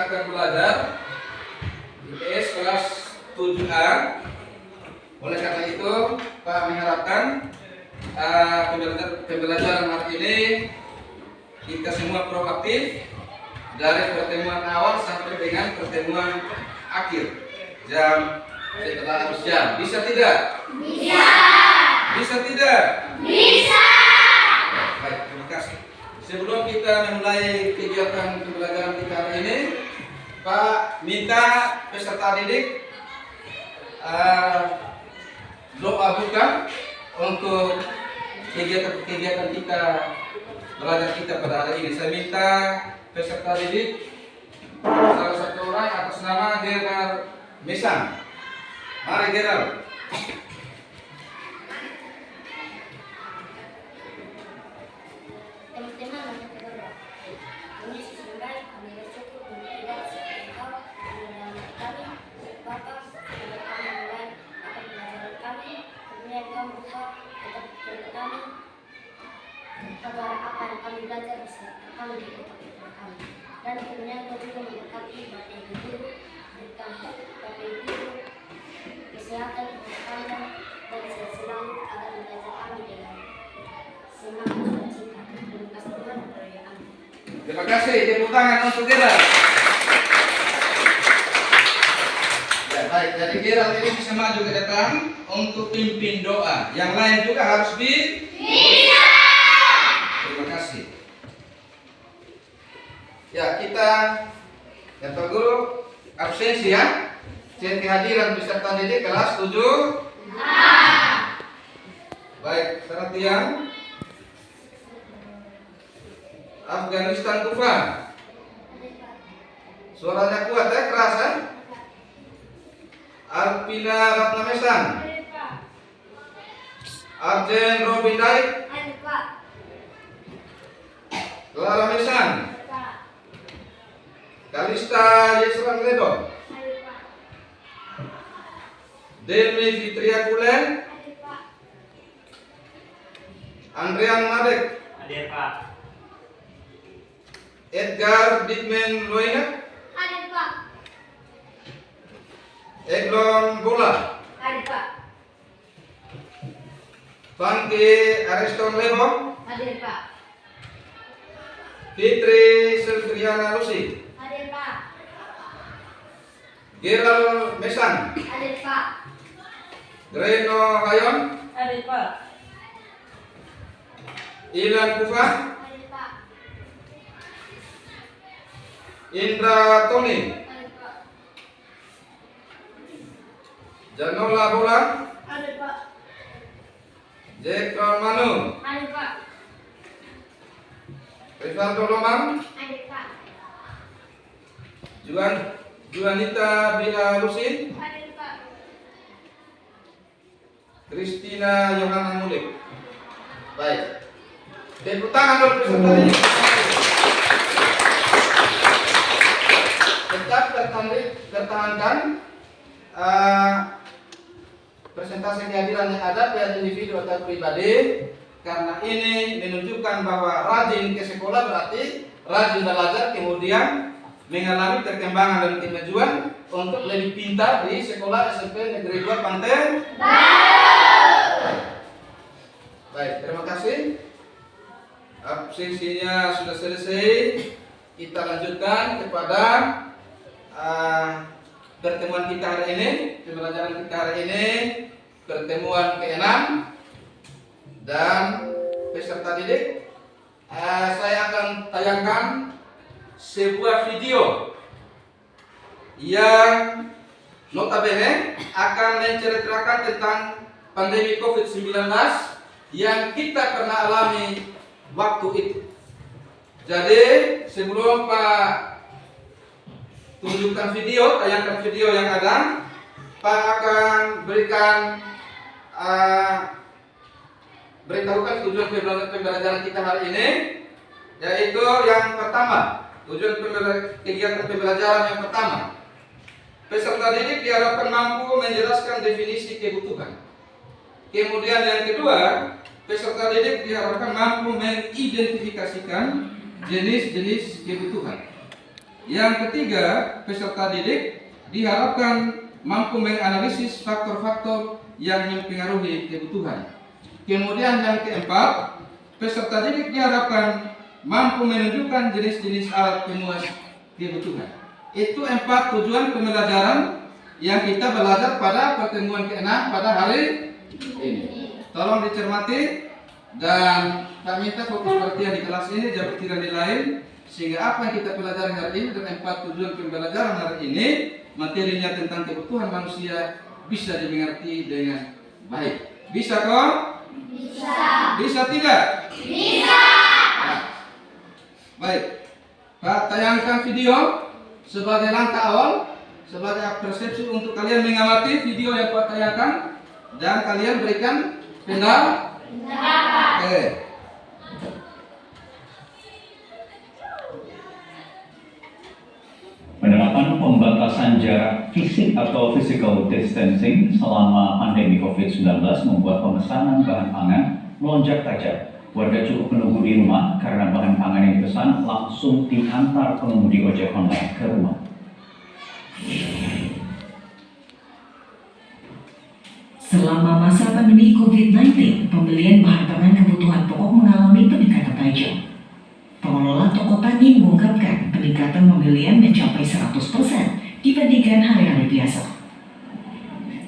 akan belajar IPS kelas 7A. Oleh karena itu, Pak mengharapkan pembelajaran hari ini kita semua proaktif dari pertemuan awal sampai dengan pertemuan akhir setelah habis jam. Bisa tidak? Bisa. Bisa tidak? Bisa. Baik, terima kasih. Sebelum kita memulai kegiatan pembelajaran kita hari ini, Pak minta peserta didik doa buka untuk kegiatan kita belajar kita pada hari ini. Saya minta peserta didik salah satu orang atas nama Gerald Mesan. Mari Gerald. Teman-teman, ini sesuai kami bersyukur tidak sekolah kami Bapak kami mulai akan belajar kami kemudian kami buka untuk kami agar apa yang kami belajar bisa kami di otak kami dan kemudian kami juga memberkati Bapak Ibu guru berikan Bapak Ibu guru kesehatan kepada dan selalu agar belajar kami dengan semangat sukacita. Terima kasih. Tepuk tangan untuk Gerald. Ya, baik. Jadi Gerald ini bisa maju ke depan untuk pimpin doa. Yang lain juga harus bisa. Terima kasih. Ya, kita Bapak Guru absensi ya. Kehadiran peserta didik kelas 7A. Baik, perhatian. Afghanistan Tufan. Suaranya kuat ya, keras ya. Alpina Ratna Mesan. Arjen Robin Daik. Clara Mesan. Kalista Yesran Ledo. Demi Fitria Kulen. Andrian Madek. Hadir Pak. Edgar Dikmen Loina. Hadir Pak. Eglon Bola. Hadir Pak. Fanki Ariston Lebo. Hadir Pak. Fitri Silviana Lucy. Hadir Pak. Gerald Mesan. Hadir Pak. Greno Hayon. Hadir Pak. Ilan Kufan. Hadir Pak. Indra Tony. Hadir Pak. Janola Bola. Hadir Pak. Jekron Manu. Hadir Pak. Rivaldo Lomang. Hadir Pak. Juanita Bila Lusin. Hadir Pak. Kristina Yohana Mulik. Baik. Tepuk tangan dulu peserta didik. Tetap pertahankan presentasi kehadiran yang ada pada individu atau pribadi, karena ini menunjukkan bahwa rajin ke sekolah berarti rajin belajar, kemudian mengalami perkembangan dan kemajuan untuk lebih pintar di sekolah SMP Negeri 2 Panten. Baik, terima kasih. Absensinya sudah selesai. Kita lanjutkan kepada pertemuan kita hari ini, pembelajaran kita hari ini, pertemuan ke-6 dan peserta didik. Saya akan tayangkan sebuah video yang notabene akan menceritakan tentang pandemi COVID-19 yang kita pernah alami waktu itu. Jadi sebelum Pak tunjukkan video, tayangkan video yang ada, Pak akan berikan beritahukan tujuan pembelajaran kita hari ini, yaitu yang pertama, tujuan kegiatan pembelajaran yang pertama, peserta didik diharapkan mampu menjelaskan definisi kebutuhan. Kemudian yang kedua, peserta didik diharapkan mampu mengidentifikasikan jenis-jenis kebutuhan. Yang ketiga, peserta didik diharapkan mampu menganalisis faktor-faktor yang mempengaruhi kebutuhan. Kemudian yang keempat, peserta didik diharapkan mampu menunjukkan jenis-jenis alat pemuas kebutuhan. Itu 4 tujuan pembelajaran yang kita belajar pada pertemuan ke-6 pada hari ini. Tolong dicermati dan Pak minta fokus perhatian di kelas ini, jangan tidak di lain, sehingga apa yang kita pelajari hari ini dan 4 tujuan pembelajaran hari ini, materinya tentang kebutuhan manusia bisa dimengerti dengan baik. Bisa kok? Bisa. Bisa tidak? Bisa. Nah, baik. Pak tayangkan video sebagai langkah awal, sebagai persepsi untuk kalian mengamati video yang Pak tayangkan dan kalian berikan pendapat. Oke. Penerapan pembatasan jarak fisik atau physical distancing selama pandemi COVID-19 membuat pemesanan bahan pangan melonjak tajam. Warga cukup menunggu di rumah karena bahan pangan yang dipesan langsung diantar pengemudi ojek online ke rumah. Selama masa pandemi COVID-19, pembelian bahan pangan kebutuhan pokok mengalami peningkatan tajam. Pengelola toko tani mengungkapkan peningkatan pembelian mencapai 100% dibandingkan hari-hari biasa.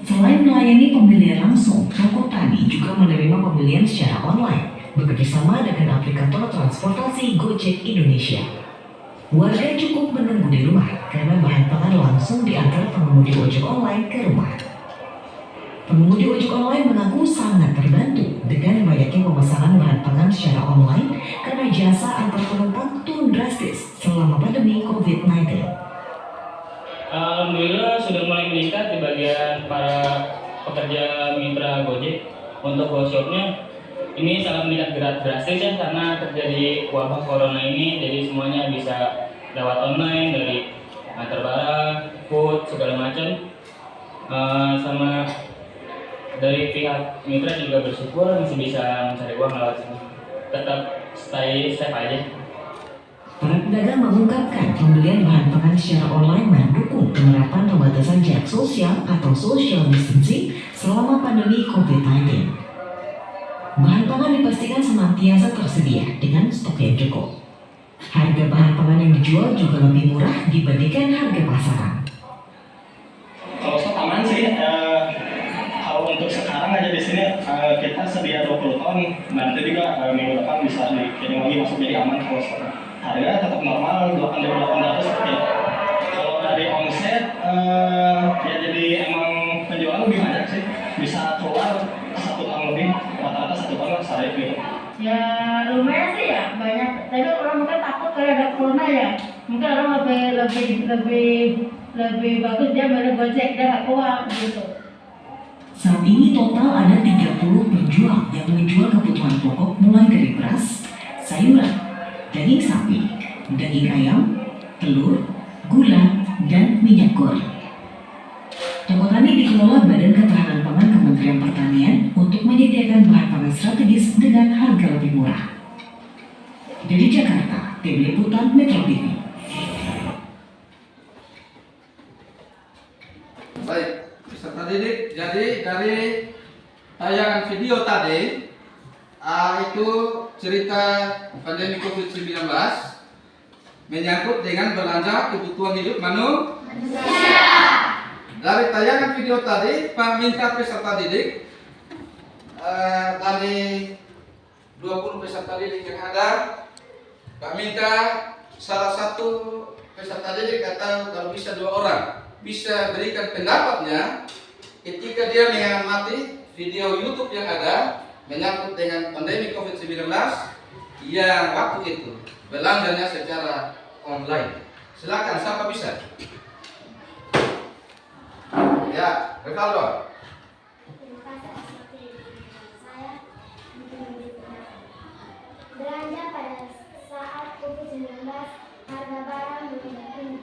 Selain melayani pembelian langsung, toko tani juga menerima pembelian secara online bekerjasama dengan aplikator transportasi Gojek Indonesia. Warga cukup menunggu di rumah karena bahan pangan langsung diantar pengemudi ojek online ke rumah. Pengemudi ojek online mengaku sangat terbantu dengan banyaknya pemesanan bahan pangan secara online karena jasa antar penumpang turun drastis selama pandemi COVID-19. Alhamdulillah sudah mulai meningkat di bagian para pekerja mitra Gojek. Untuk workshopnya ini sangat meningkat drastis ya, karena terjadi wabah corona ini, jadi semuanya bisa lewat online, dari antar barang, food, segala macam. Sama dari pihak mitra juga bersyukur masih bisa mencari uang lewat sini. Tetap stay safe aja. Para pedagang mengungkapkan pembelian bahan pangan secara online mendukung penerapan pembatasan jarak sosial atau social distancing selama pandemi COVID-19. Bahan pangan dipastikan senantiasa tersedia dengan stok yang cukup. Harga bahan pangan yang dijual juga lebih murah dibandingkan harga pasaran. Kalau stok aman sih, kalau untuk sekarang aja di sini kita sedia 20 ton, nanti juga minggu depan bisa dikirim lagi, masuk jadi aman kalau stok. Harga tetap normal 8.800 ya. Kalau dari omset ya jadi emang penjualan lebih banyak sih, bisa keluar 1 ton lebih, rata-rata 1 ton lah sehari gitu. Ya lumayan sih ya, banyak. Tapi orang mungkin takut kalau ada corona ya. Mungkin orang lebih bagus dia beli Gojek, dia nggak keluar gitu. Saat ini total ada 30 penjual yang menjual kebutuhan pokok mulai dari beras, sayuran, daging sapi, daging ayam, telur, gula, dan minyak goreng. Toko tani dikelola Badan Ketahanan Pangan Kementerian Pertanian untuk menyediakan bahan pangan strategis dengan harga lebih murah. Dari Jakarta, Tim Liputan Metro TV. Baik, peserta didik, jadi dari tayangan video tadi itu cerita pandemi COVID-19 menyangkut dengan belanja kebutuhan hidup manusia. Dari tayangan video tadi, Pak minta peserta didik dari 20 peserta didik yang ada, Pak minta salah satu peserta didik atau kalau bisa 2 orang bisa berikan pendapatnya ketika dia mengamati video YouTube yang ada menyangkut dengan pandemi COVID-19 yang waktu itu belanjanya secara online. Silakan, siapa bisa? Ya, Rivaldo. Terima kasih seperti saya belanja pada saat COVID-19 harga barang begitu tinggi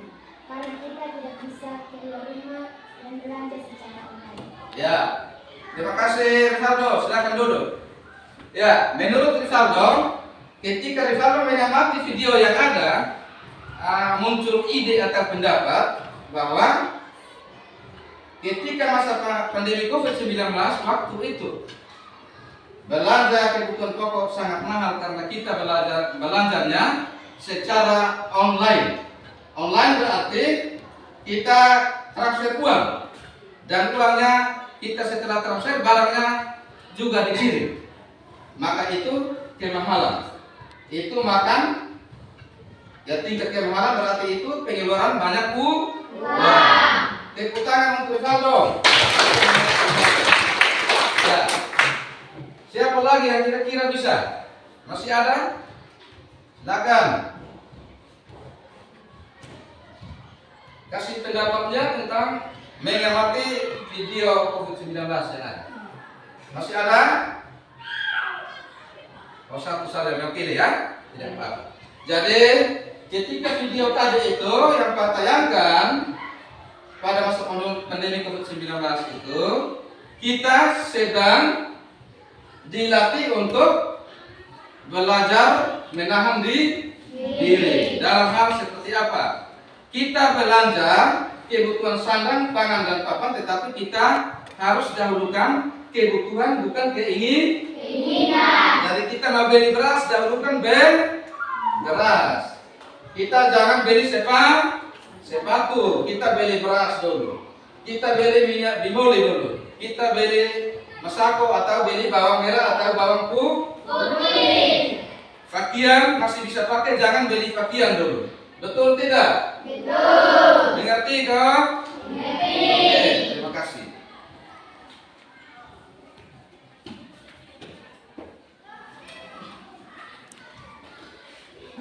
karena kita tidak bisa keluar rumah dan belanja secara online. Ya, terima kasih Rivaldo. Silakan duduk. Ya, menurut Rivaldo, ketika Rivaldo mengamati video yang ada, muncul ide atau pendapat bahwa ketika masa pandemi COVID-19 waktu itu belanja kebutuhan pokok sangat mahal karena kita belanjanya secara online. Online berarti kita transfer uang dan uangnya kita setelah transfer barangnya juga dikirim. Maka itu kemahalan. Itu makan ya, tingkat kemahalan berarti itu pengeluaran banyak uang. Tepuk tangan untuk Rivaldo. Ya. Siapa lagi yang kira-kira bisa? Masih ada? Silakan. Kasih pendapatnya tentang mengamati video COVID-19 yang ada. Masih ada? Oh, satu saja yang pilih ya? Tidak apa-apa. Jadi ketika video tadi itu yang Pak tayangkan pada masa pandemi COVID-19 itu kita sedang dilatih untuk belajar menahan diri. Dalam hal seperti apa? Kita belanja kebutuhan sandang, pangan dan papan, tetapi kita harus dahulukan kebutuhan bukan keinginan. Jadi kita mau beli beras, dahulukan beras. Kita jangan beli sepatu, kita beli beras dulu. Kita beli minyak bimoli dulu. Kita beli masako atau beli bawang merah atau bawang putih. Pakaian masih bisa pakai, jangan beli pakaian dulu. Betul tidak? Betul. Mengerti kok? Mengerti. Oke, terima kasih.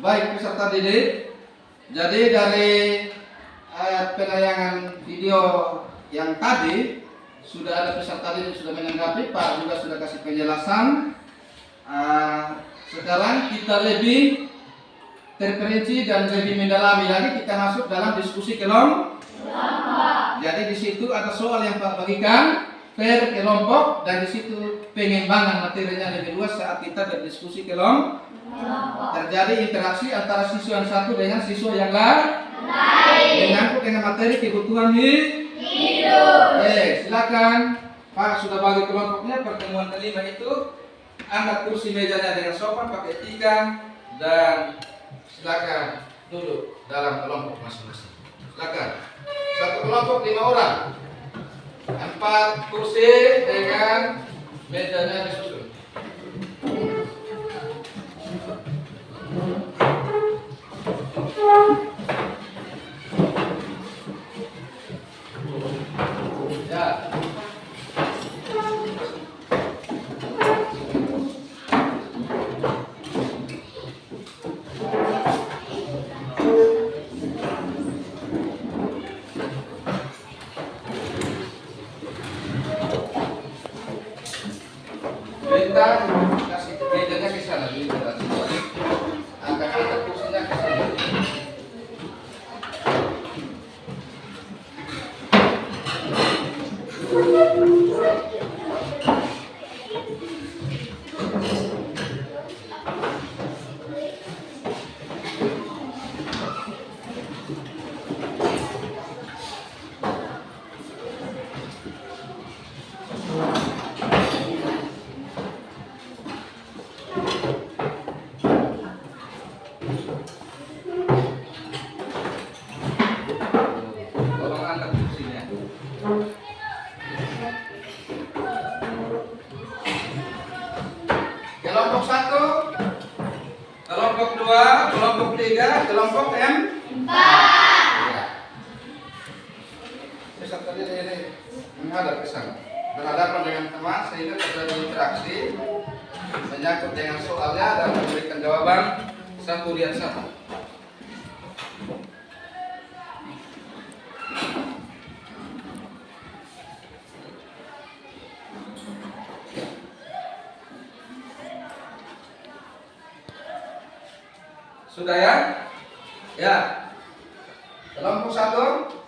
Baik peserta didik. Jadi dari penayangan video yang tadi sudah ada peserta didik sudah menanggapi, Pak juga sudah kasih penjelasan. Sekarang kita lebih terperinci dan lebih mendalami lagi, kita masuk dalam diskusi kelompok. Jadi di situ ada soal yang Pak bagikan per kelompok dan di situ pengembangan materinya lebih luas saat kita berdiskusi kelompok. Terjadi interaksi antara siswa yang satu dengan siswa yang lain. Menyangkut dengan materi kebutuhan hidup. Silakan Pak sudah bagi kelompoknya. Pertemuan kelima itu angkat kursi mejanya dengan sopan, pakai etika, dan silakan duduk dalam kelompok masing-masing. Silakan. Satu kelompok 5 orang. 4 kursi dengan mejanya disusun. Ya. Bintang kasih mejanya ke sana dulu. Angkat kursinya ke sana. Tolong angkat kursinya. Kelompok 1, kelompok 2, kelompok 3, kelompok 4. Ya. Peserta ini menghadap ke sana, berhadapan dengan teman sehingga terjadi interaksi menyangkut dengan soalnya dan memberikan jawaban satu lihat satu. Sudah ya? Ya. Kelompok 1.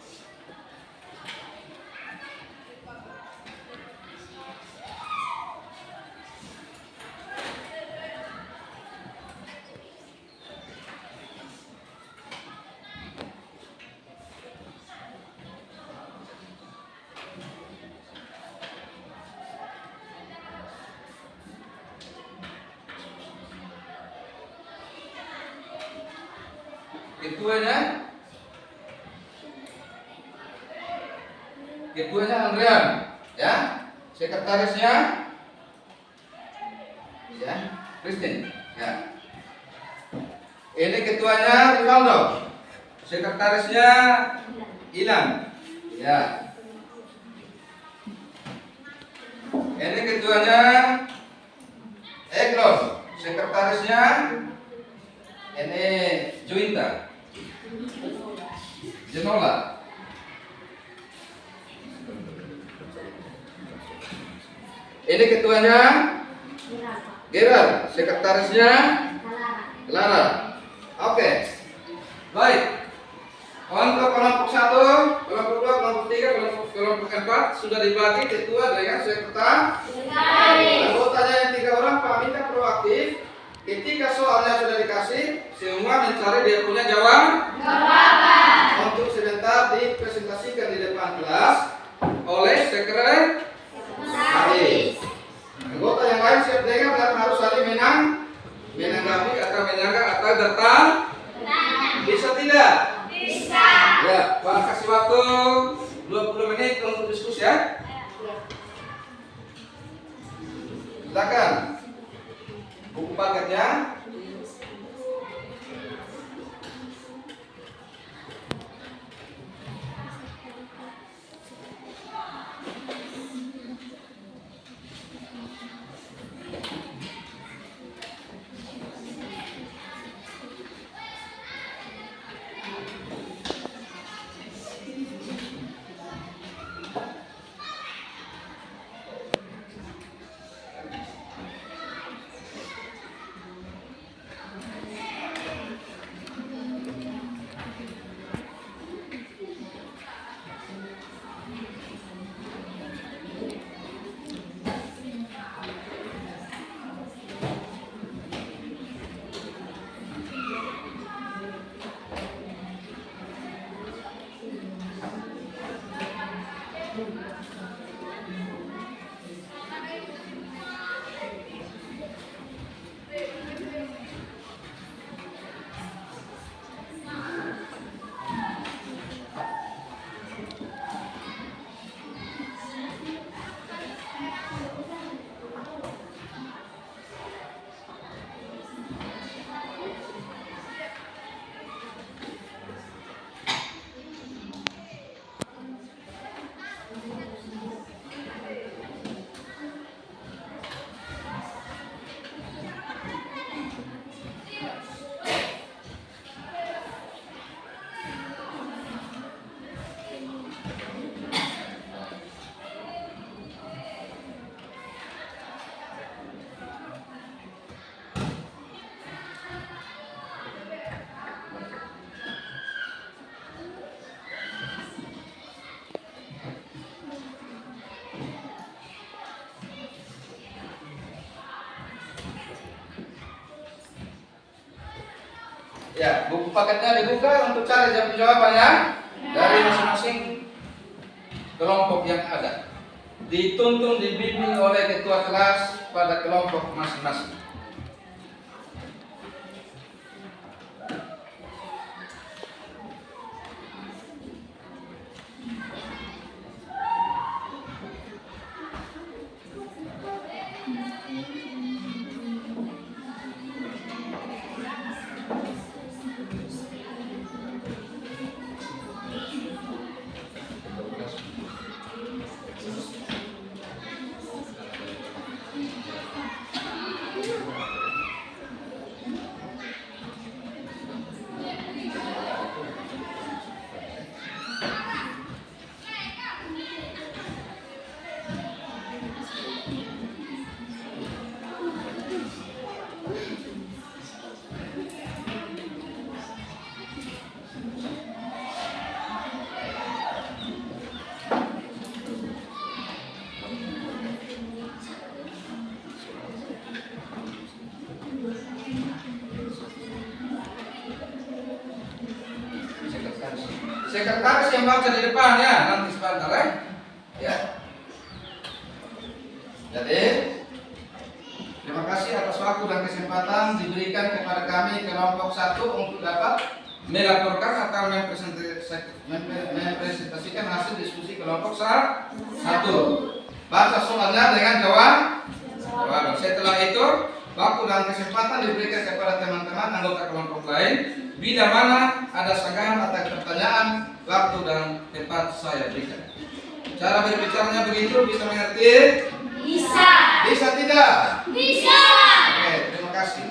Ketuanya Andrian, ya. Sekretarisnya, ya, Christine, ya. Ini ketuanya Rivaldo, sekretarisnya Ilan, ya. Ini ketuanya Eglon, sekretarisnya ini Juwinta, Jenola. Ini ketuanya Gerard, sekretarisnya Clara. Oke, baik. Untuk kelompok 1, kelompok 2, kelompok 3, kelompok 4 sudah dibagi ketua dengan sekretaris. Anggotanya yang 3 orang, Pak minta proaktif. Ketika soalnya sudah dikasih, semua mencari dia punya jawaban. Untuk sebentar dipresentasikan di depan kelas oleh sekretaris. Anggota yang lain siap dengar dan harus saling menanggapi atau menyanggah atau datang. Bisa tidak? Bisa. Ya, Pak kasih waktu 20 menit untuk diskusi ya. Silakan. Buku paketnya. Ya, buku paketnya dibuka untuk cari jawabannya dari masing-masing kelompok yang ada. Dituntun dibimbing oleh ketua kelas pada kelompok masing-masing. Sekretaris yang baca di depan ya, nanti sebentar ya. Jadi terima kasih atas waktu dan kesempatan diberikan kepada kami kelompok 1 untuk dapat melaporkan atau mempresentasikan hasil diskusi kelompok satu. Baca soalnya dengan jawaban. Setelah itu, waktu dan kesempatan diberikan kepada teman-teman anggota kelompok lain. Bila mana ada sanggahan atau pertanyaan, waktu dan tempat saya berikan. Cara berbicaranya begitu, bisa mengerti? Bisa. Bisa tidak? Bisa. Oke, terima kasih.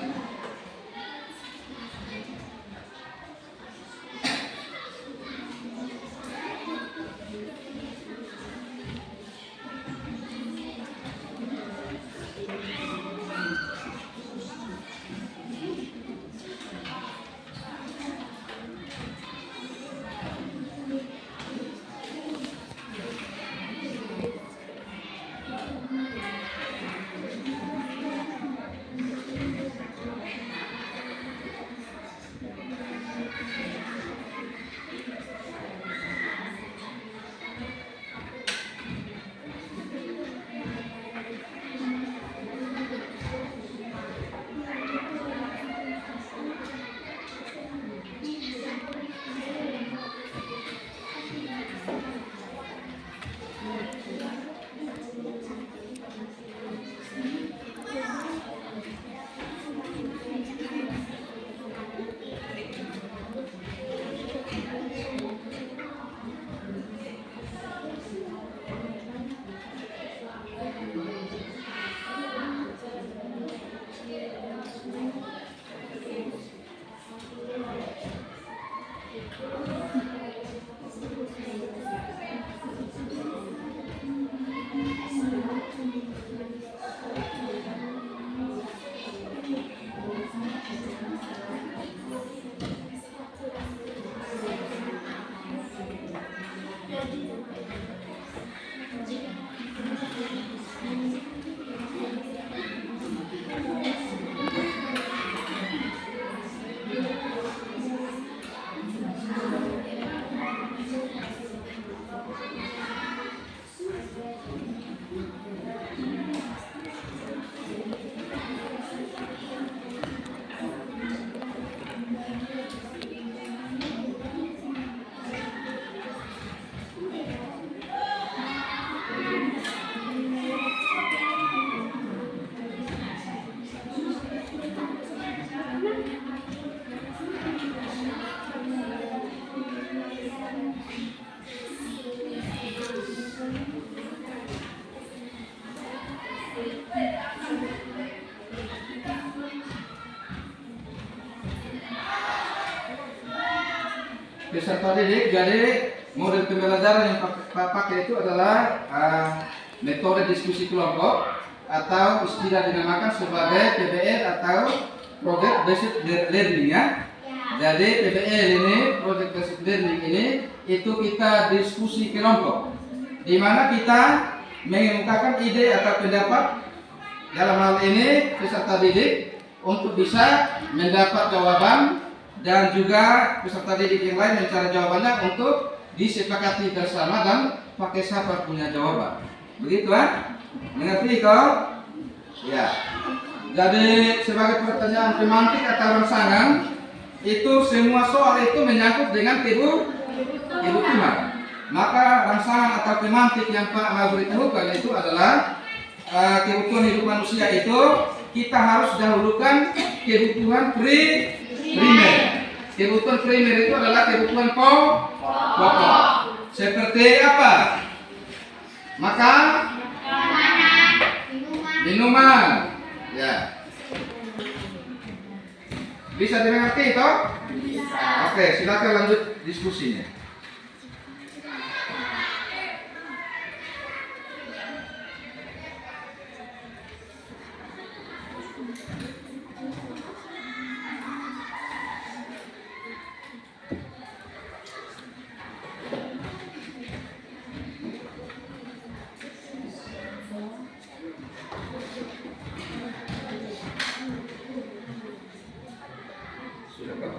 Peserta didik, jadi model pembelajaran yang pakai itu adalah metode diskusi kelompok atau istilah dinamakan sebagai PBL atau Project Based Learning ya. Jadi PBL ini, Project Based Learning ini, itu kita diskusi kelompok, di mana kita mengemukakan ide atau pendapat. Dalam hal ini peserta didik untuk bisa mendapat jawaban dan juga peserta didik yang lain mencari jawabannya untuk disepakati bersama dan pakai siapa punya jawaban. Begitu kan? Mengerti kau? Ya. Jadi sebagai pertanyaan pemantik atau rangsangan, itu semua soal itu menyangkut dengan kebutuhan. Maka rangsangan atau pemantik yang Pak mau beritahukan itu adalah kebutuhan hidup manusia itu kita harus dahulukan kebutuhan primer. Kebutuhan primer itu adalah kebutuhan pokok. Seperti apa? Makan, minuman. Ya. Bisa dimengerti toh? Bisa. Oke, silakan lanjut diskusinya. Sudah Pak?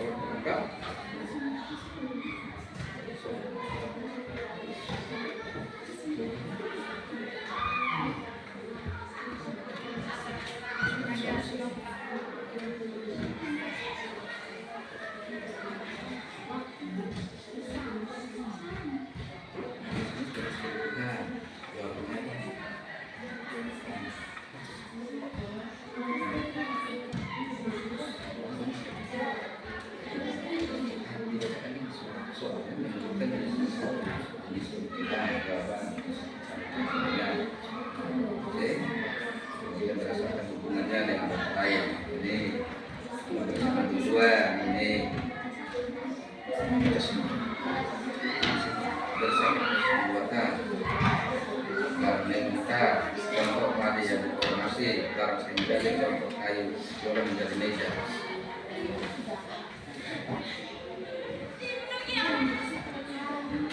Bersama Garmenka contoh media informasi barang menjadi contoh kayu boleh menjadi meja.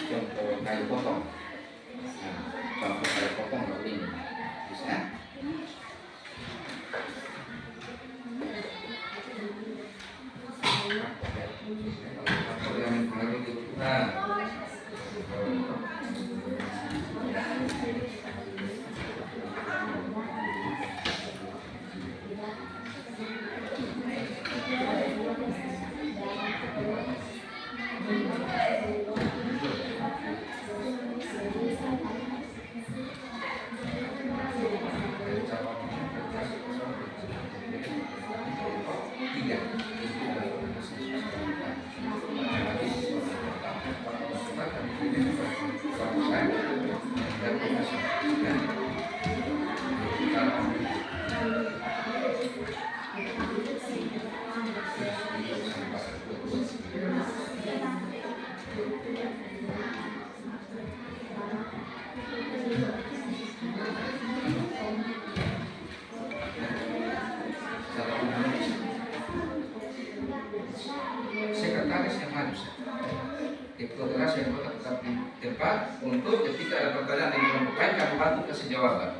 Contoh kayu potong. Nah, contoh kayu potong seperti ini bisa. Yang kami butuhkan. Sekretaris yang harus sekretaris yang tetap di tempat untuk ketika ada pertanyaan yang kelompok lain kami bantu kasih jawaban.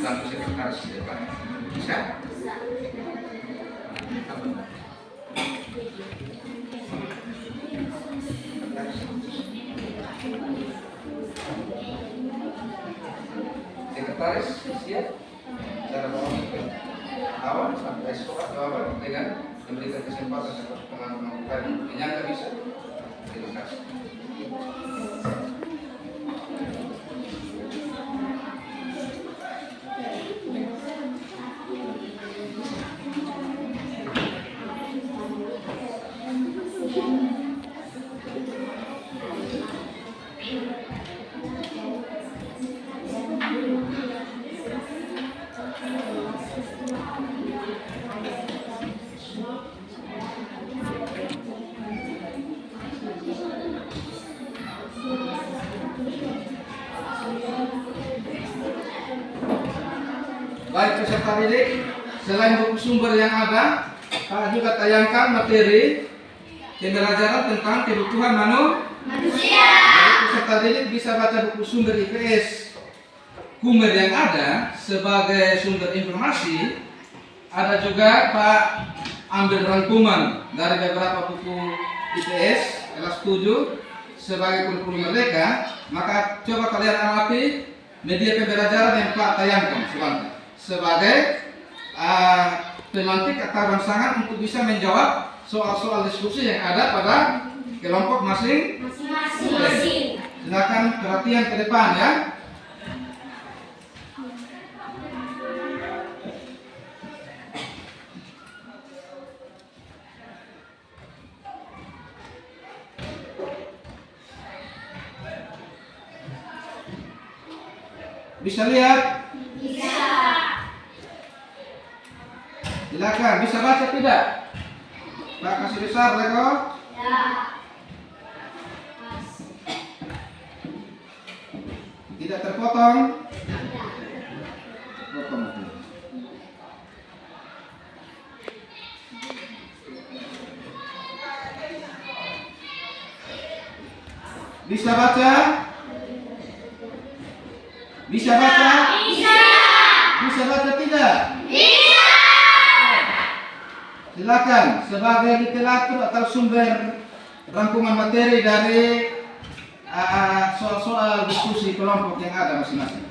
Bantu sekretaris di depan. Bisa? Sekretaris siap? Cara mengawal awal sampai surat jawaban dengan memberikan kesempatan kepada pengamatan menyangka bisa. Terima kasih. Baik peserta didik, selain buku sumber yang ada, Pak juga tayangkan materi pembelajaran tentang kebutuhan manusia. Jadi peserta didik bisa baca buku sumber IPS Kumer yang ada sebagai sumber informasi. Ada juga Pak ambil rangkuman dari beberapa buku IPS kelas 7 sebagai kurikulum mereka. Maka coba kalian amati media pembelajaran yang Pak tayangkan sebagai pemantik atau rangsangan untuk bisa menjawab soal-soal diskusi yang ada pada kelompok masing-masing. Silakan perhatian ke depan ya. Bisa lihat? Bisa. Silakan, bisa baca tidak? Pak kasih besar, Leko? Ya. Tidak terpotong? Tidak. Potong. Bisa baca? Bisa baca? Bisa. Bisa baca tidak? Bisa. Silakan sebagai literatur atau sumber rangkuman materi dari soal-soal diskusi kelompok yang ada masing-masing.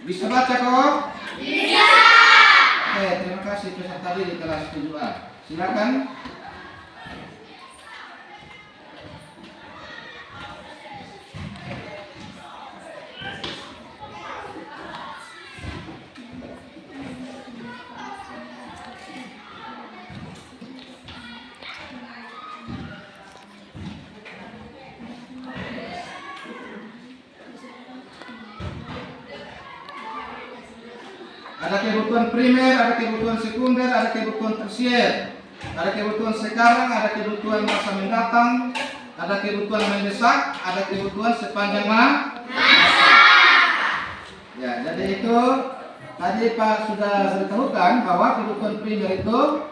Bisa baca kok? Bisa. Oke, terima kasih peserta didik kelas 7A. Silakan. Ada kebutuhan primer, ada kebutuhan sekunder, ada kebutuhan tersier. Ada kebutuhan sekarang, ada kebutuhan masa mendatang, ada kebutuhan mendesak, ada kebutuhan sepanjang masa. Ya, jadi itu tadi Pak sudah beritahukan bahwa kebutuhan primer itu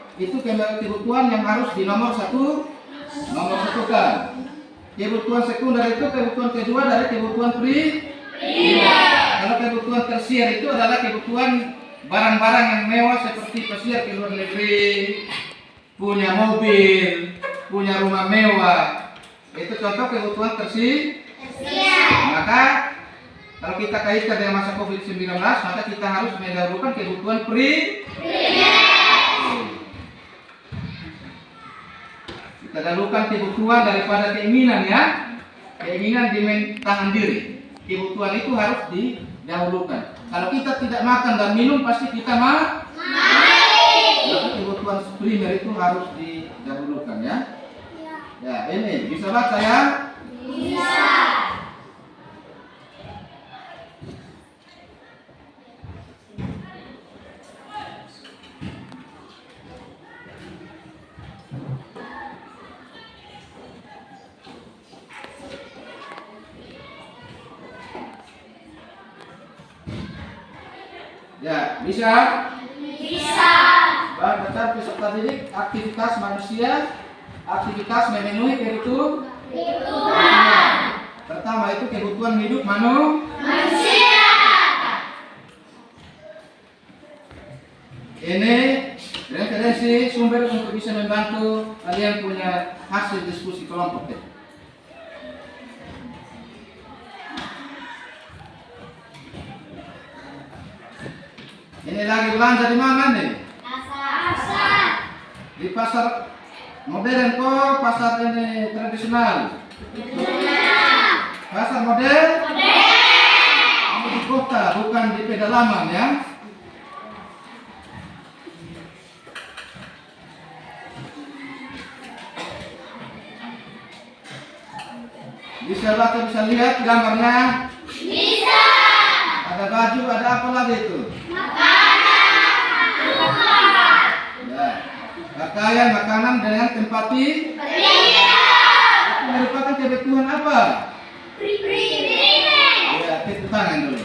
kebutuhan yang harus nomor satukan. Kebutuhan sekunder itu kebutuhan kedua dari kebutuhan primer. Kalau kebutuhan tersier itu adalah kebutuhan barang-barang yang mewah seperti pasier ke luar negeri, punya mobil, punya rumah mewah. Itu contoh kebutuhan tersier. Maka kalau kita kaitkan dengan masa COVID-19, maka kita harus mendahulukan kebutuhan kita dahulukan kebutuhan daripada keinginan ya. Keinginan di tangan diri. Kebutuhan itu harus didahulukan. Kalau kita tidak makan dan minum pasti kita maka kebutuhan primer itu harus didahulukan ya. Ya, ini bisa baca ya? Bisa. Ya, bisa? Bisa. Baca peserta didik, aktivitas manusia, aktivitas memenuhi kebutuhan. Pertama itu kebutuhan hidup manusia. Ini referensi sumber untuk bisa membantu kalian punya hasil diskusi kelompok. Ini lagi belanja di mana nih? Pasar. Di pasar modern kok pasar ini tradisional? Pasar modern? Ini di kota, bukan di pedalaman ya. Bisa baca, bisa lihat gambarnya? Bisa. Ada baju, ada apa lagi itu? Pakaian, makanan dengan tempat itu merupakan kebutuhan apa? Ya, tepuk tangan dulu.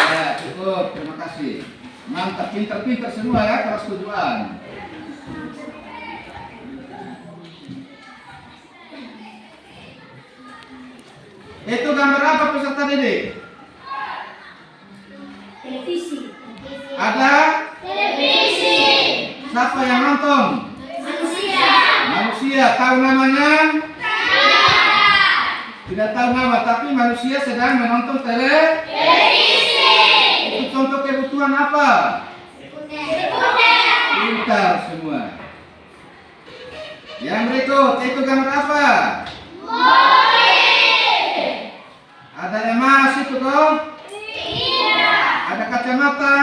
Ya, cukup, terima kasih. Mantap, pintar-pintar semua ya, keras tujuan. Itu gambar apa peserta didik? Televisi. Ada? Televisi. Siapa yang nonton? Manusia. Tahu namanya? Tidak tahu nama, tapi manusia sedang menonton televisi. Itu contoh kebutuhan apa? Pintar semua. Yang berikut, itu gambar apa? Ada emas itu kok? Ada kacamata?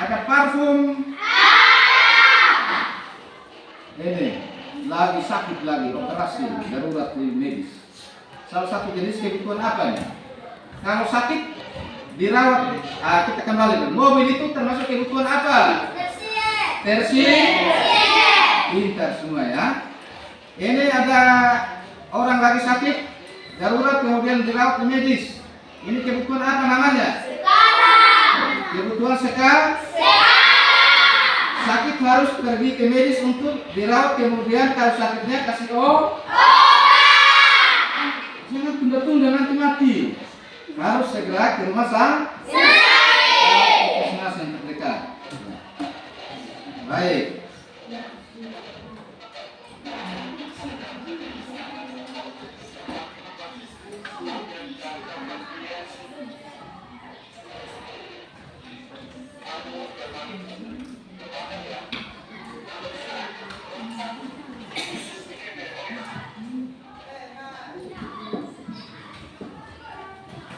Ada parfum? Ini lagi sakit lagi, operasi darurat di medis. Salah satu jenis kebutuhan apa nih? Kalau sakit dirawat, kita kembali dulu. Mobil itu termasuk kebutuhan apa? Tersier. Pintar semua ya. Ini ada orang lagi sakit darurat kemudian dirawat di medis. Ini kebutuhan apa namanya? Kebutuhan sekarang. Sakit harus pergi ke medis untuk dirawat, kemudian kalau sakitnya kasih obat. Jangan tunda-tunda nanti mati. Harus segera ke rumah sakit yang terdekat. Baik.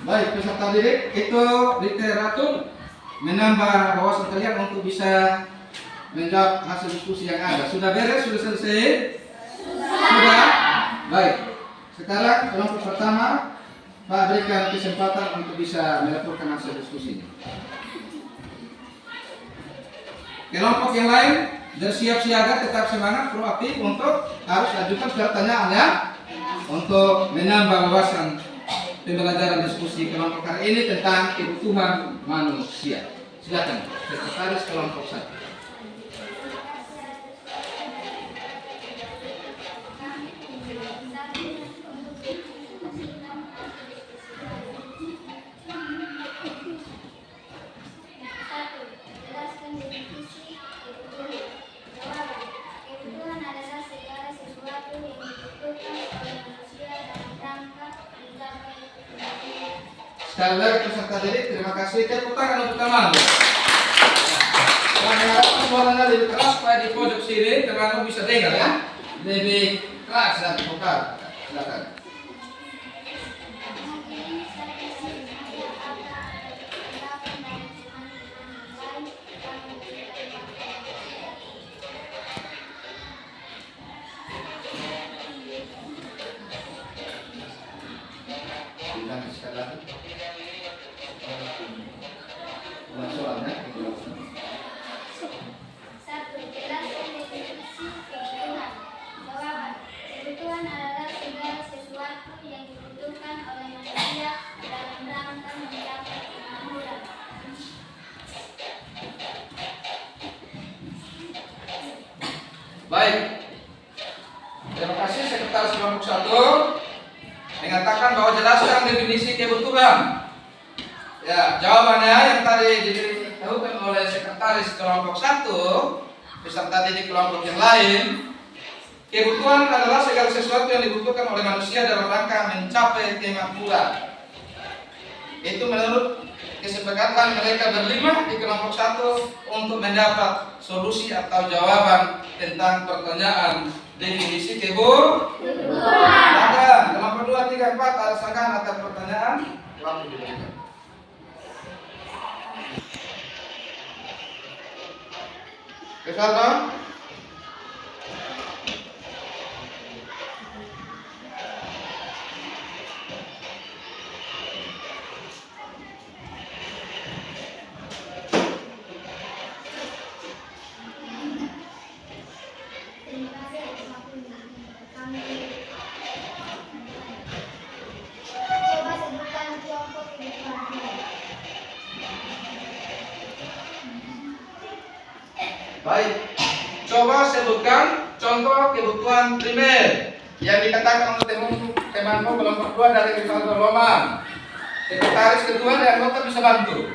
Baik, peserta didik, itu literatur menambah wawasan kalian untuk bisa menjawab hasil diskusi yang ada. Sudah beres? Sudah selesai? Sudah? Baik. Sekarang kelompok pertama Pak berikan kesempatan untuk bisa melakukan hasil diskusinya. Kelompok yang lain bersiap siaga, tetap semangat, proaktif untuk harus ajukan pertanyaannya untuk menambah wawasan pembelajaran diskusi kelompok hari ini tentang kebutuhan manusia. Silakan, sekretaris kelompok 1. Sekali lagi peserta didik, terima kasih. Tepuk tangan untuk teman. Kami harapkan suaranya lebih keras supaya di pojok sini teman bisa dengar ya. Lebih keras dan vokal. Silakan. Bilang sekali lagi. Ulang soalnya. Satu, jelaskan definisi kebutuhan. Jawaban. Kebutuhan adalah segala sesuatu yang dibutuhkan oleh manusia dalam rangka mencapai kemakmuran. Baik. Terima kasih sekretaris kelompok 1 mengatakan bahwa jelaskan definisi kebutuhan. Ya, jawabannya yang tadi diberitahukan oleh sekretaris kelompok 1 beserta didik kelompok yang lain. Kebutuhan adalah segala sesuatu yang dibutuhkan oleh manusia dalam rangka mencapai kemakmuran. Itu menurut kesepakatan mereka berlima di kelompok 1 untuk mendapat solusi atau jawaban tentang pertanyaan definisi kebutuhan. Kelompok 2, 3, 4 ada sanggahan atas pertanyaan. Waktu diberikan. Kesalahan? Coba sebutkan kelompok kebutuhan. Baik. Coba sebutkan contoh kebutuhan primer yang dikatakan oleh temanmu kelompok 2 dari Rivaldo Roman. Sekretaris kedua dan anggota bisa bantu.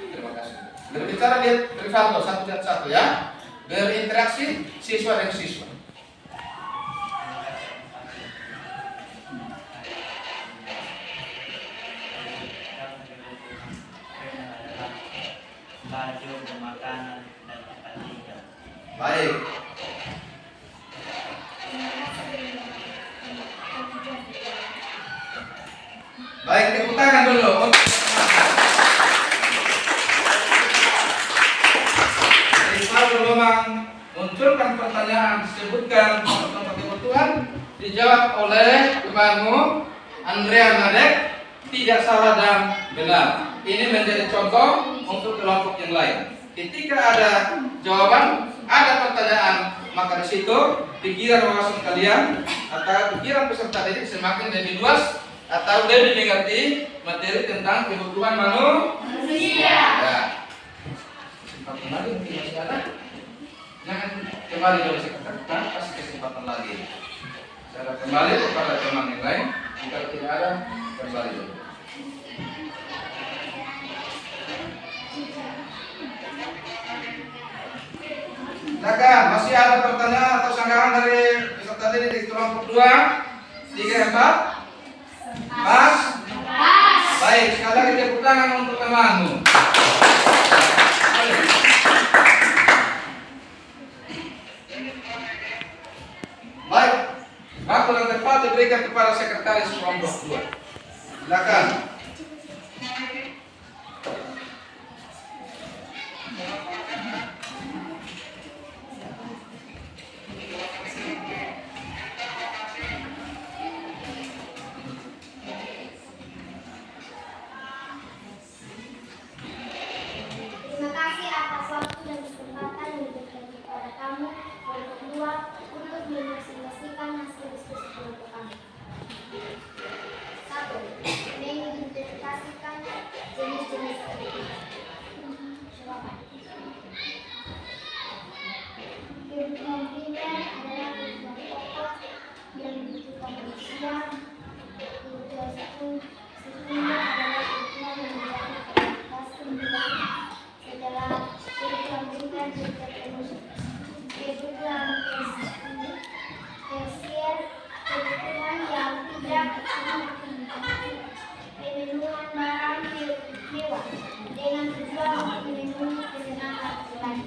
Terima kasih. Berbicara di Rivaldo satu ya. Berinteraksi siswa dengan siswa. Baju, makanan, dan tempat tinggal. Baik. Baik, tepuk tangan dulu. Rivaldo Roman munculkan pertanyaan, disebutkan contoh kebutuhan, dijawab oleh temanmu Andrea Nadek, tidak salah dan benar. Ini menjadi contoh untuk kelompok yang lain. Ketika ada jawaban, ada pertanyaan, maka di situ pikiran wawasan kalian atau pikiran peserta didik semakin lebih luas atau lebih mengerti materi tentang kebutuhan manusia. Ya. Kesempatan lagi mungkin masih ada. Jangan kembali dari sekretaris, kasih kesempatan lagi. Saya kembali kepada teman yang lain. Jika tidak ada, kembali dulu. Silakan, masih ada pertanyaan atau sanggahan dari peserta didik di kelompok 2, 3, 4? Pas? Baik, sekali lagi tepuk tangan untuk temanmu. Baik, waktu yang tepat diberikan kepada sekretaris kelompok 2. Silakan. menginvestigasikan hasil diskusi kelompok kami. 1. Mengidentifikasikan jenis-jenis jawaban. Kebutuhan primer adalah kebutuhan pokok yang dibutuhkan manusia. Kebutuhan sekunder adalah kebutuhan yang menjadi prioritas kehidupan. Setelah kebutuhan primer terpenuhi, kebutuhan tersier, kebutuhan yang tidak pemenuhan barang mewah dengan tujuan untuk memenuhi kesenangan pribadi.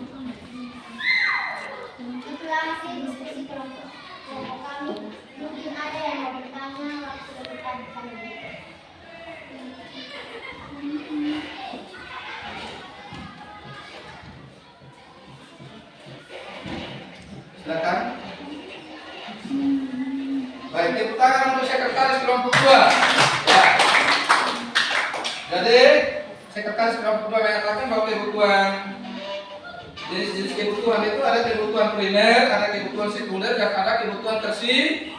Itulah hasil diskusi kelompok kami. Mungkin ada yang mau bertanya waktu depan kami. Silakan. Baik, tepuk tangan untuk sekretaris kelompok 2. Ya. Jadi, sekretaris kelompok 2 mengatakan bahwa kebutuhan jenis-jenis kebutuhan itu ada kebutuhan primer, ada kebutuhan sekunder, dan ada kebutuhan tersier.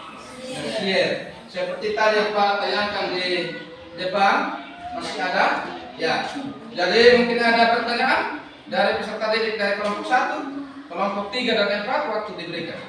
Seperti tadi yang Pak tayangkan di depan, masih ada? Ya. Jadi mungkin ada pertanyaan dari peserta didik dari kelompok 1, kelompok 3 dan 4, waktu diberikan.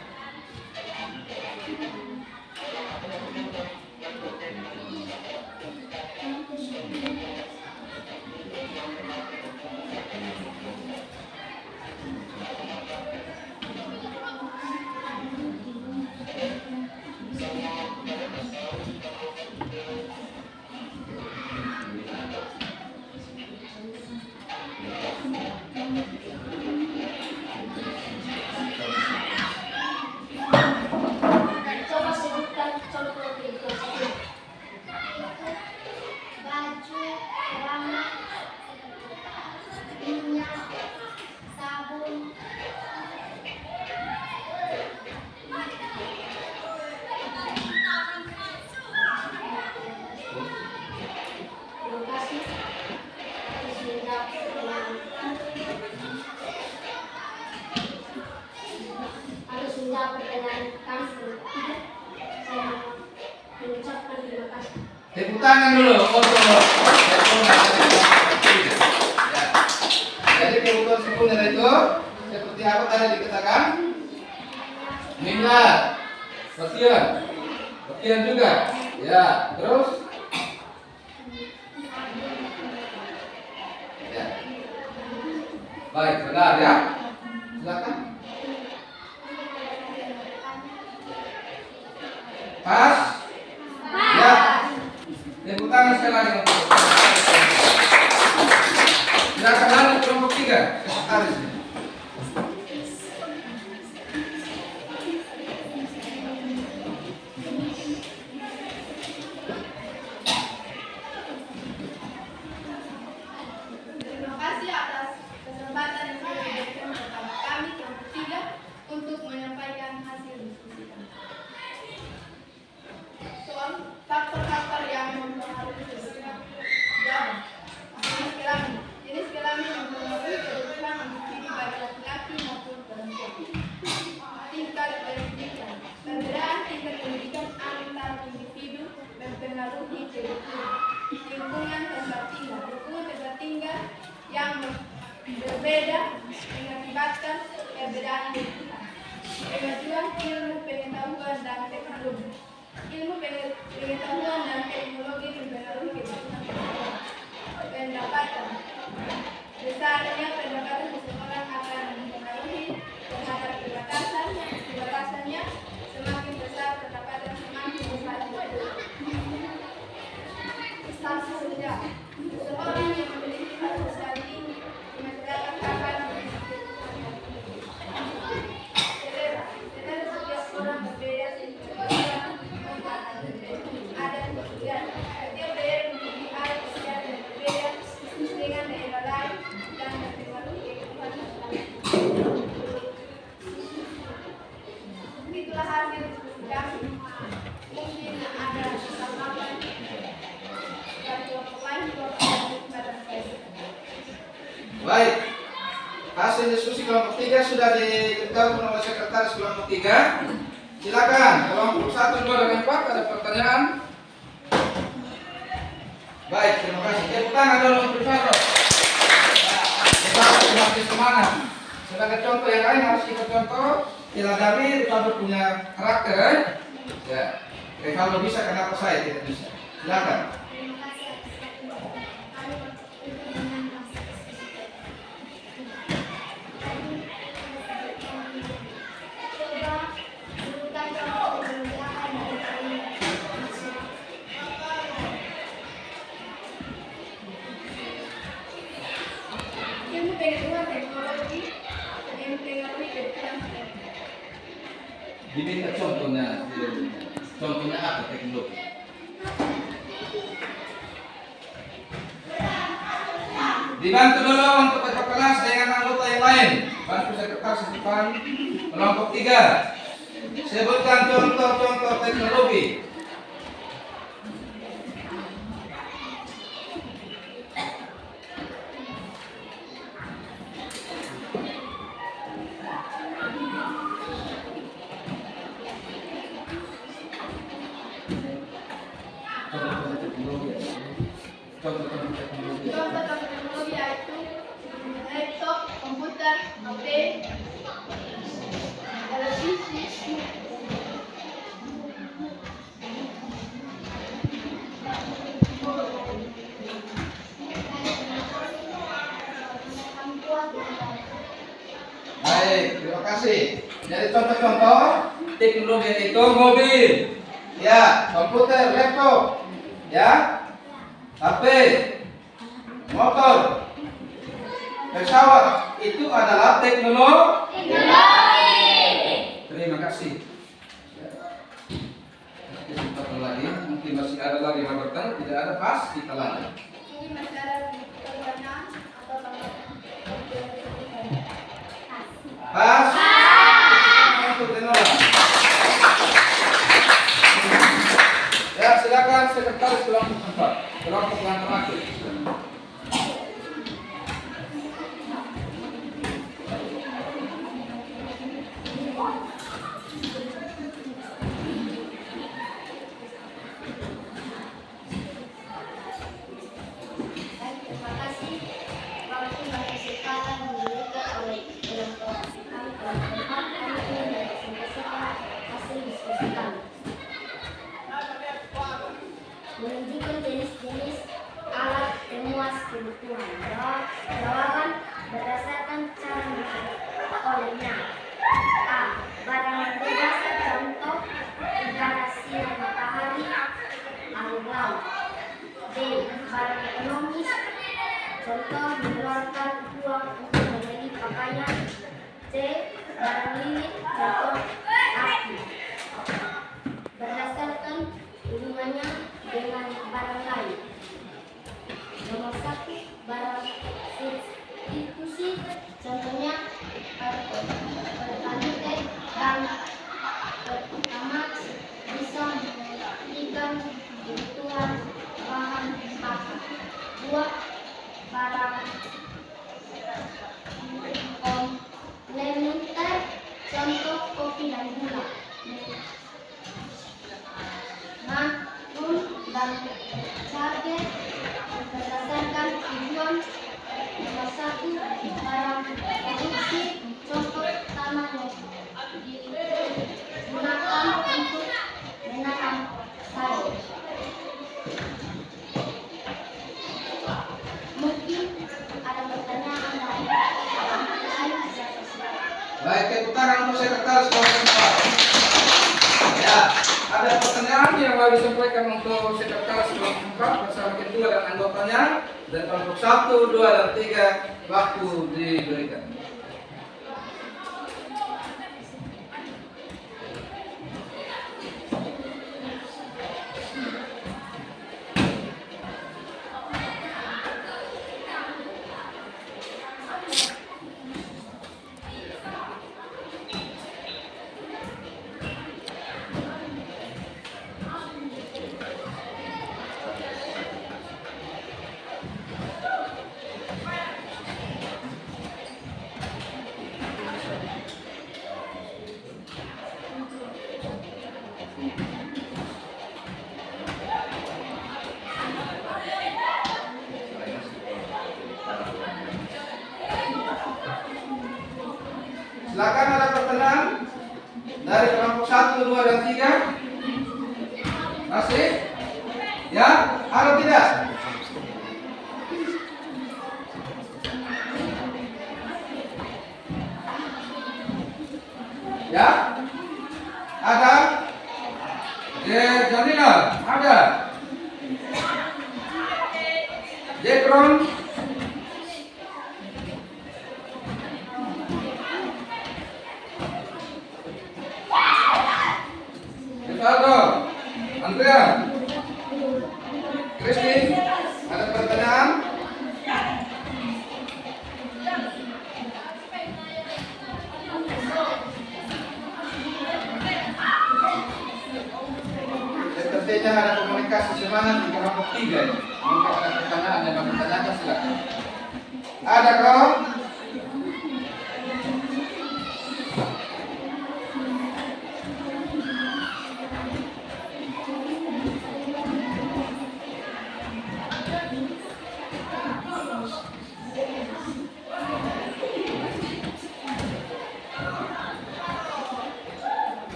Coba sebutkan contoh berikut. Baju, celana, minyak, sabun. Terima kasih. Harus menjawab pertanyaan kami. Saya mengucapkan terima kasih. Tepuk tangan dulu untuk ya. Jadi kebutuhan sekunder itu seperti apa tadi dikatakan? Minyak, pakaian juga. Ya, terus? Ya. Baik, benar ya. Silakan. Pas? Ya. Tepuk tangan sekali lagi untuk silakan lanjut kelompok 3. Sekretaris. Terima kasih atas kesempatan yang sudah diberikan kepada kami kelompok 3 untuk menyampaikan hasil diskusi kami. Soal faktor-faktor yang mempengaruhi kebutuhan jawaban. Jenis kelamin mempengaruhi kebutuhan individu baik laki-laki maupun perempuan. Tingkat pendidikan. Perbedaan tingkat pendidikan antar individu mempengaruhi kebutuhan. Lingkungan tempat tinggal. Lingkungan tempat tinggal yang berbeda mengakibatkan perbedaan kebutuhan. Kemajuan ilmu pengetahuan dan teknologi. Ilmu pengetahuan dan teknologi mempengaruhi kebutuhan. Pendapatan. Besarnya pendapatan seseorang akan mempengaruhi terhadap kebatasannya. Semakin besar pendapatan, semakin besar kebutuhan. Status sosial. Seseorang yang memiliki status sosial tinggi di masyarakat akan memiliki kebutuhan yang tinggi. Selera. Setiap orang berbeda sehingga ada kemudian setiap daerah memiliki adat istiadat yang berbeda dengan daerah lain dan mempengaruhi kehidupan masyarakat. Itulah hasil diskusi kami. Mungkin ada tambahan dari kelompok lain pada saya. Baik. Hasil diskusi kelompok 3 sudah diberitahu oleh sekretaris kelompok 3. Silakan, kelompok 1, 2, dan 4 ada pertanyaan? Baik, terima kasih. Tepuk tangan dulu untuk Rivaldo. Kita semakin semangat. Sebagai contoh yang lain harus kita contoh. Dari Rivaldo punya karakter. Ya, Rivaldo bisa, kenapa saya tidak bisa? Silakan. Terima kasih atas waktunya. Kami berkumpul dengan masa coba berikan contoh pengerjaan dari kalian. Ilmu pengetahuan teknologi dan mempengaruhi kehidupan. Diminta contohnya apa teknologi? Dibantu dulu untuk kakak kelas dengan anggota yang lain. Bantu sekretaris di depan. Kelompok 3. Sebutkan contoh-contoh teknologi. Contoh-contoh teknologi. Contoh teknologi yaitu laptop, komputer, HP, televisi, Baik, terima kasih. Jadi contoh-contoh teknologi itu mobil, ya, komputer, laptop, ya, HP, motor, pesawat, itu adalah teknologi. Terima kasih. Kesempatan lagi, mungkin masih ada lagi yang bertanya, tidak ada, pas kita lanjut. ini masalah pertanyaan atau Pas. Untuk dengar. Ya, silakan sekretaris kelompok 4. Kelompok yang terakhir. Terima kasih. Waktu dan kesempatan diberikan oleh kelompok kami kelompok 4 kami ingin mempresentasikan hasil diskusi kami. Menunjukkan jenis-jenis alat pemuas kebutuhan. Jawaban berdasarkan cara olehnya. A. Barang yang bebas, contoh udara sinar matahari, air laut. B. Barang ekonomis, contoh mengeluarkan uang untuk membeli pakaian. C. Barang lilit, contoh api. Berdasarkan hubungannya dengan barang lain. Nomor 1. Barang substitusi, contohnya pertalite dan pertamax bisa menggantikan kebutuhan bahan bakar. 2. Barang komplementer, contoh kopi dan gula. Makron dan target berdasarkan tujuan. Nomor 1. Barang produksi, contoh tanah yang digunakan untuk menanam sayur. Mungkin ada pertanyaan dari Baik, tepuk tangan untuk sekretaris kelompok 4. Ya, ada pertanyaan yang mau disampaikan untuk sekretaris kelompok 4 bersama kedua dan anggotanya, dan kelompok 1, 2, dan 3 waktu diberikan. Silakan ada pertanyaan dari kelompok 1, 2, dan 3. Masih? Ya? Ada tidak? Ya? Ada? Jamila, ada? Jekron? Rivaldo? Andrea? Christine? Ada pertanyaan? Sepertinya ada komunikasi semangat di kelompok 3 ini. Mungkin ada pertanyaan yang mau ditanyakan, silakan. Ada kau?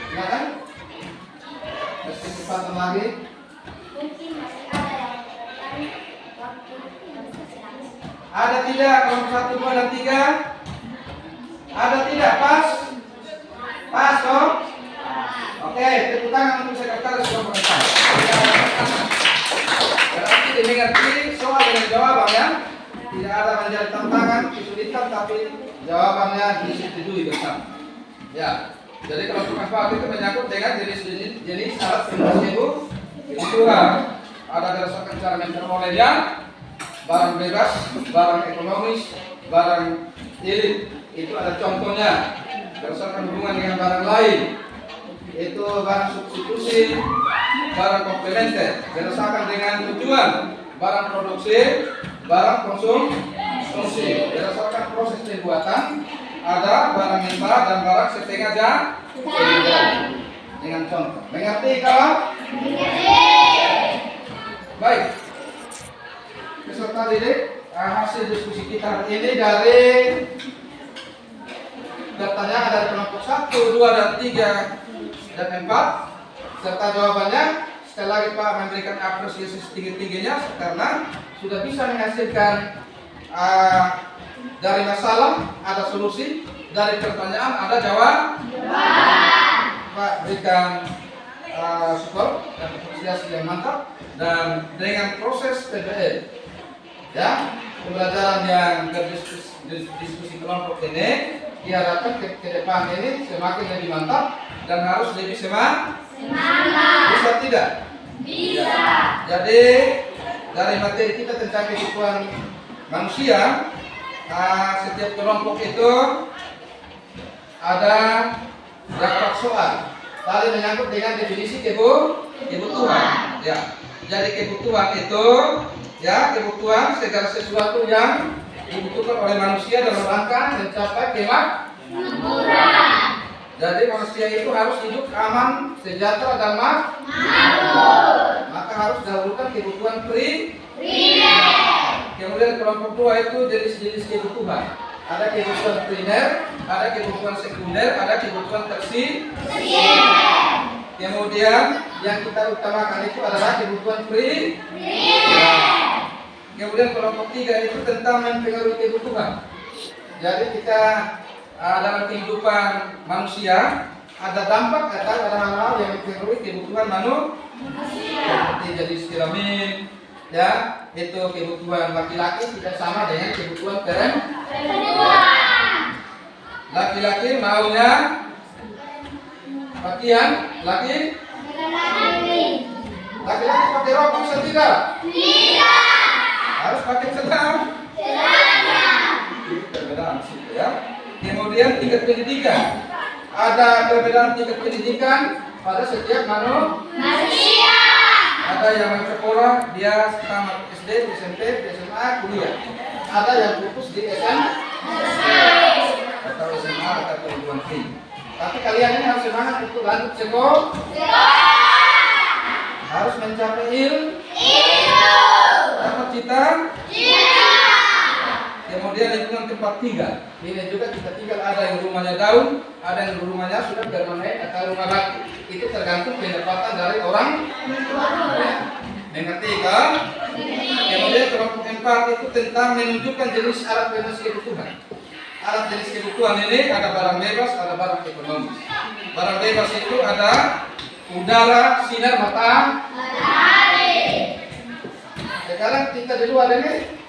Silakan. Kesempatan lagi. Mungkin masih ada yang bertanya waktu yang sekarang. Ada tidak kelompok 1, 2, dan 3? Ada tidak? Pas? Pas toh? Oke, tepuk tangan untuk sekretaris kelompok 4. Berarti dimengerti soal dengan jawabannya. Tidak ada menjadi tantangan, kesulitan, tapi jawabannya disetujui bersama. Ya, jadi kelompok 4 itu menyangkut dengan jenis syarat kebutuhan. Ada berdasarkan cara memperolehnya, barang bebas, barang ekonomis, barang elit. Itu ada contohnya. Berdasarkan hubungan dengan barang lain, itu barang substitusi, barang komplementer. Berdasarkan dengan tujuan, barang produksi, barang konsumsi. Berdasarkan proses pembuatan, ada barang mentah dan barang setengah jadi. Dengan contoh. Mengerti kawan? Baik. Peserta didik, hasil diskusi kita hari ini dari pertanyaan dari kelompok 1, 2, dan 3 dan 4 serta jawabannya. Sekali lagi Pak memberikan apresiasi setinggi-tingginya karena sudah bisa menghasilkan dari masalah ada solusi, dari pertanyaan ada jawab. Pak berikan support dan apresiasi yang mantap, dan dengan proses PBL ya, pembelajaran yang berdiskusi kelompok ini diharapkan ke depan ini semakin lebih mantap dan harus lebih semangat. Bisa tidak? Bisa. Jadi dari materi kita tentang kehidupan manusia, setiap kelompok itu ada daftar soal. Tadi menyangkut dengan definisi kebutuhan. Ya. Jadi kebutuhan itu ya, kebutuhan segala sesuatu yang dibutuhkan oleh manusia dalam rangka mencapai kemakmuran. Jadi manusia itu harus hidup aman, sejahtera, dan makmur. Maka harus dahulukan kebutuhan primer. Kemudian kelompok 2 itu jenis-jenis kebutuhan. Ada kebutuhan primer, ada kebutuhan sekunder, ada kebutuhan tersier. Kemudian yang kita utamakan itu adalah kebutuhan primer. Kemudian kelompok 3 itu tentang mempengaruhi kebutuhan. Jadi kita dalam kehidupan manusia ada dampak atau ada hal-hal yang mempengaruhi kebutuhan manusia. Seperti jenis kelamin, ya, itu kebutuhan laki-laki tidak sama dengan kebutuhan perempuan. Laki-laki maunya pakaian, laki-laki pakai rok bisa tidak? Tidak. Harus pakai celana. Perbedaan situ ya. Kemudian tingkat pendidikan. Ada perbedaan tingkat pendidikan, pada setiap manusia. Ada yang sekolah, dia tamat SD, SMP, SMA, kuliah. Ada yang fokus di SMP atau SMA atau perguruan tinggi. Tapi kalian ini harus semangat untuk lanjut sekolah. Harus mencapai ilmu. Dapat cita. Kemudian lingkungan tempat tinggal. Ini juga kita tinggal, ada yang rumahnya daun, ada yang rumahnya sudah permanen atau rumah batu. Itu tergantung pendapatan dari orang. Mengerti kan? Kemudian kelompok 4 itu tentang menunjukkan jenis alat bebas kebutuhan. Alat jenis kebutuhan ini ada barang bebas, ada barang ekonomis. Barang bebas itu ada udara, sinar matahari. Sekarang kita di luar ini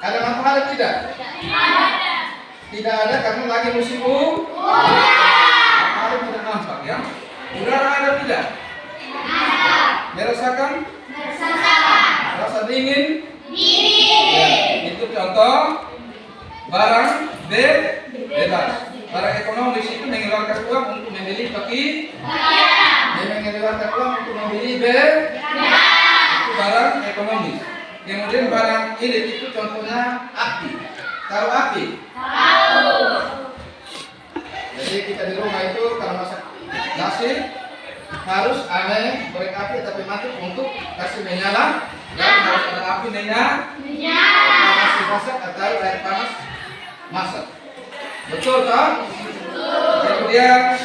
ada matahari tidak? Tidak ada karena lagi musim matahari tidak nampak ya. Udara ada tidak? Merasakan? Rasa dingin? Ya, itu contoh barang bebas. Barang ekonomis itu mengeluarkan uang untuk membeli pakaian, mengeluarkan uang untuk membeli itu barang ekonomis. Kemudian barang ini itu contohnya api. Tahu api? Tahu. Jadi kita di rumah itu kalau masak nasi harus ada korek api tapi mati untuk kasih menyala, dan harus ada api menyala. Nasi masak atau air panas masak. Betul tak? Kemudian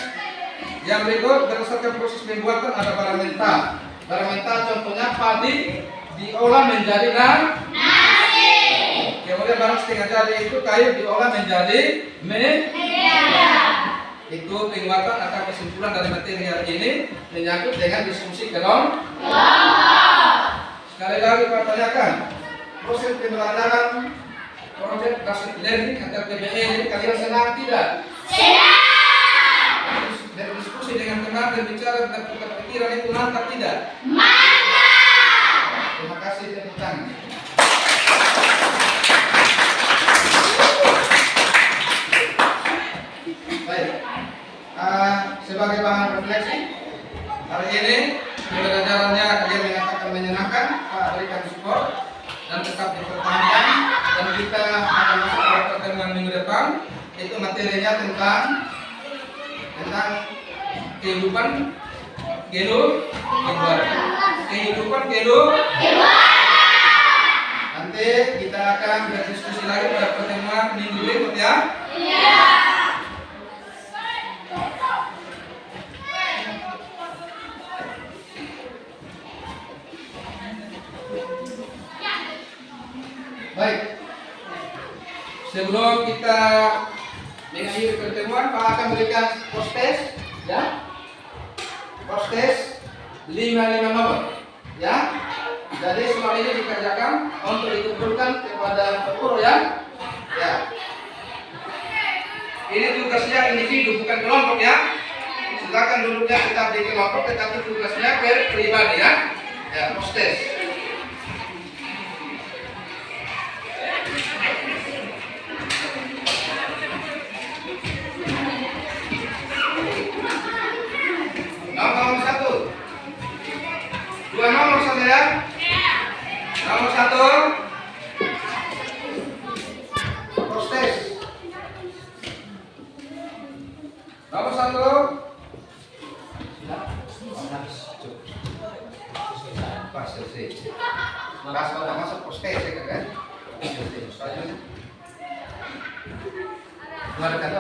yang berikut berdasarkan proses pembuatan ada barang mentah. Barang mentah contohnya padi diolah menjadi nasi. Kemudian barang setengah jadi itu kayu diolah menjadi media. Itu penguatan atau kesimpulan dari material ini menyangkut dengan diskusi kelompok. Sekali lagi Pak tanyakan, proses pembelajaran project based learning atau PBL ini kalian senang tidak? Senang. Berdiskusi dengan teman dan bicara dan tukar pikiran itu mantap tidak? Terima kasih, tepuk tangan. Baik, sebagai bahan refleksi hari ini pembelajarannya dia mengatakan menyenangkan, Pak berikan support dan tetap dipertahankan, dan kita akan masuk pada pertemuan minggu depan. Itu materinya tentang kehidupan nanti kita akan berdiskusi lagi pada pertemuan minggu berikut ya. Baik, sebelum kita mengakhiri pertemuan, Pak akan berikan postes ya. Postes 55 nomor ya. Jadi semua ini dikerjakan untuk dikumpulkan kepada guru ya. Ya. Ini tugasnya individu bukan kelompok ya. Silakan duduknya tetap di kelompok tetapi tugasnya pribadi ya. Ya, postes. Nomor 1. Dua nomor saja ya. Nomor 1. Postes. Nomor 1. Pas selesai. Pas kalau masuk postes ya kan. Ada